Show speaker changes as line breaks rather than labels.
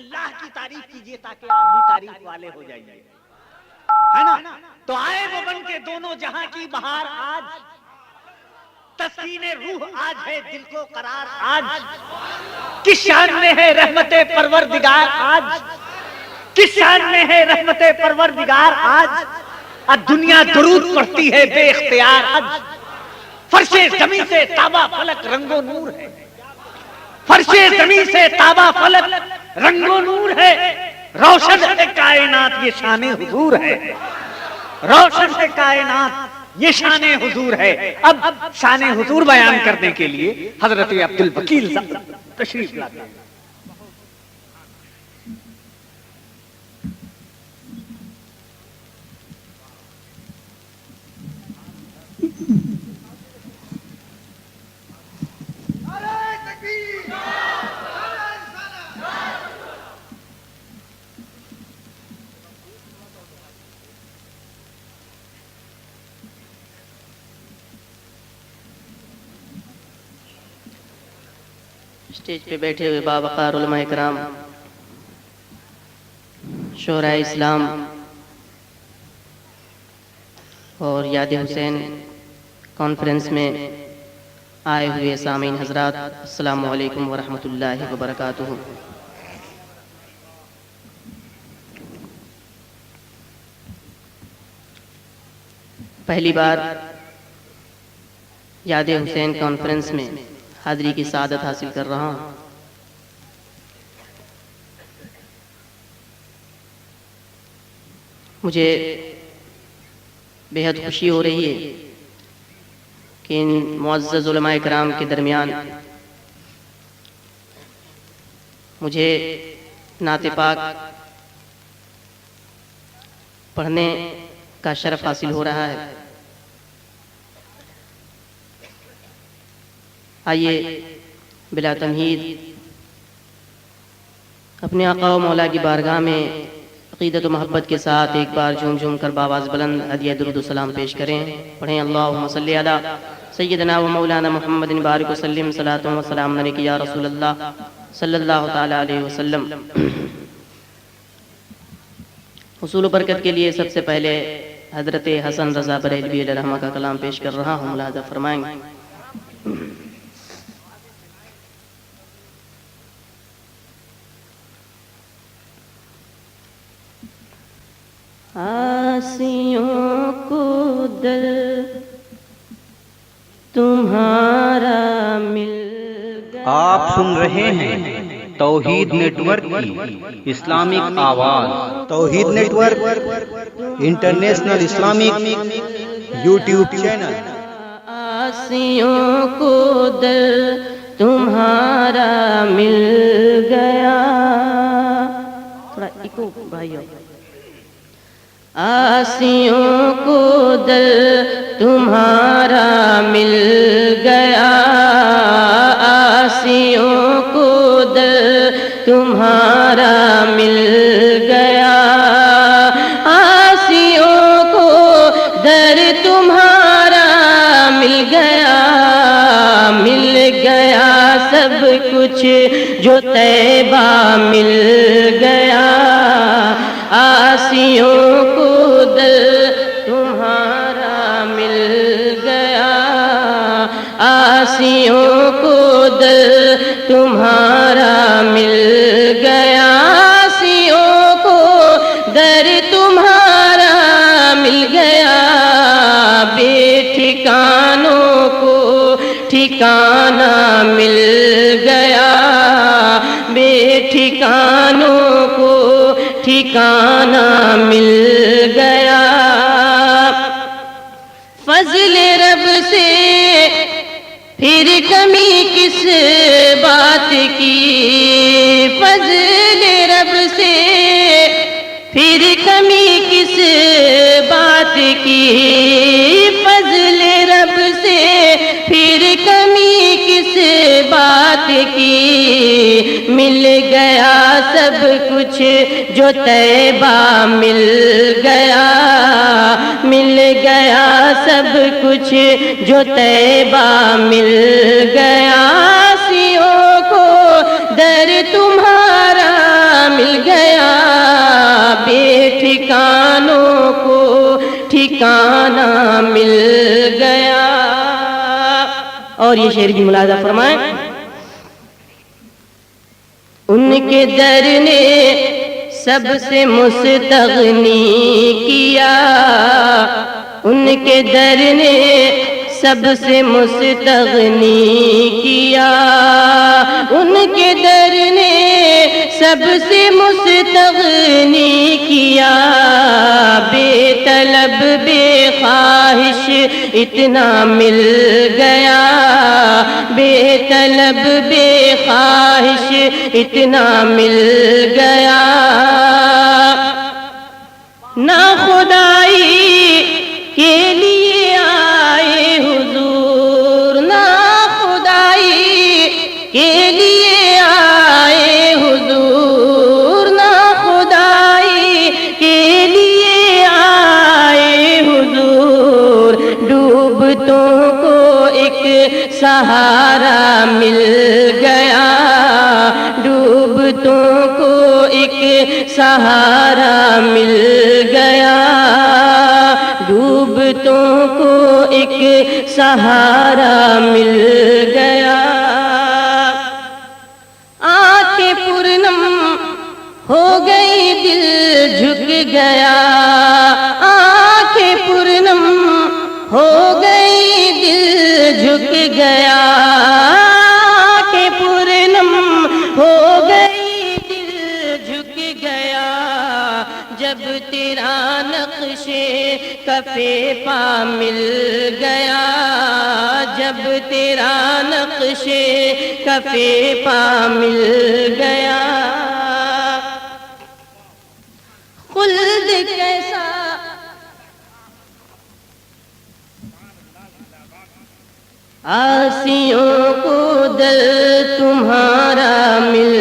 اللہ کی تعریف کیجئے تاکہ آپ بھی تعریف والے ہو جائیے، ہے نا؟ تو آئے وہ بن کے دونوں جہاں کی بہار آج، تسکین روح آج ہے دل کو قرار آج، کس شان میں ہے رحمت پروردگار آج، کس شان میں ہے رحمت پروردگار آج، دنیا درود پڑھتی ہے بے اختیار آج، فرش زمین سے تابا فلک رنگ و نور ہے، فرش زمین سے تابا فلک رنگ و نور ہے، روشن ہے کائنات یہ شان حضور ہے، روشن ہے کائنات یہ شان حضور ہے۔ اب شان حضور بیان کرنے کے لیے حضرت عبدالوکیل صاحب تشریف لاتے ہیں۔
اسٹیج پہ بیٹھے ہوئے باوقار علماء کرام، شہرائے اسلام اور یاد حسین کانفرنس میں آئے ہوئے سامعین حضرات، السلام علیکم ورحمۃ اللہ وبرکاتہ۔ پہلی بار یاد حسین کانفرنس میں حاضری کی سعادت حاصل کر رہا ہوں۔ مجھے بہت خوشی ہو رہی ہے کہ ان معزز علماء کرام کے درمیان مجھے نعت پاک پڑھنے کا شرف حاصل ہو رہا ہے۔ آئیے بلا تمہید اپنے آقا و مولا کی بارگاہ میں عقیدت و محبت کے ساتھ ایک بار جھوم جھوم کر باواز بلند ہدیہ درود و سلام پیش کریں۔ پڑھیں اللہم صلی علی سیدنا و مولانا محمد بارک وسلم صلاۃ و سلام علیک یا رسول اللہ صلی اللہ تعالی علیہ وسلم۔ حصول و برکت کے لیے سب سے پہلے حضرت حسن رضا بریلوی علیہ الرحمہ کا کلام پیش کر رہا ہوں، ملاحظہ فرمائیں گے۔ آسیوں کو دل تمہارا مل گیا۔
آپ سن رہے ہیں توحید نیٹ ورک کی اسلامک آواز۔ توحید net work international Islamic YouTube channel.
آسیوں کو دل تمہارا مل گیا، تھوڑا ایکو بھائیو۔ آسیوں کو دل تمہارا مل گیا، آسیوں کو دل تمہارا مل گیا، آسیوں کو در تمہارا مل گیا، مل گیا سب کچھ جو طیبہ مل گیا، آسیوں کو دل تمہارا مل گیا، آسیوں کو دل تمہارا مل گیا، آسیوں کو در تمہارا مل گیا، بے ٹھکانوں کو ٹھکانہ مل گیا، بے ٹھکانوں کو ٹھکانہ مل گیا، فضل رب سے پھر کمی کس بات کی، فضل رب سے پھر کمی کس بات کی، فضل رب سے پھر کمی کس بات کی، مل گیا سب کچھ جو طیبہ مل گیا، مل گیا سب کچھ جو طیبہ مل گیا، آسیوں کو در تمہارا ٹھکانہ مل گیا. اور یہ شعر بھی ملاحظہ فرمائیں. ان کے در نے سب سے مستغنی کیا, ان کے در نے سب سے مستغنی کیا, ان کے در نے سب سے مستغنی کیا. بے طلب بے خواہش اتنا مل گیا, بے طلب بے خواہش اتنا مل گیا. نہ خدائی کے لیے آئے حضور, نہ خدائی کے لیے آئے حضور, نہ خدائی کے لیے آئے حضور. ڈوبتوں کو ایک سہارا مل گیا, ڈوبتوں کو ایک سہارا مل گیا, ڈوبتوں کو ایک سہارا مل گیا. آنکھیں پرنم ہو گئی دل جھک گیا, آنکھیں پرنم ہو گئی دل جھک گیا, آنکھیں پرنم ہو گئی دل جھک گیا. جب تیرا نقش کف پا مل گیا, جب تیرا نقش کف پا مل گیا. خلد کیسا آسیوں کو دل تمہارا مل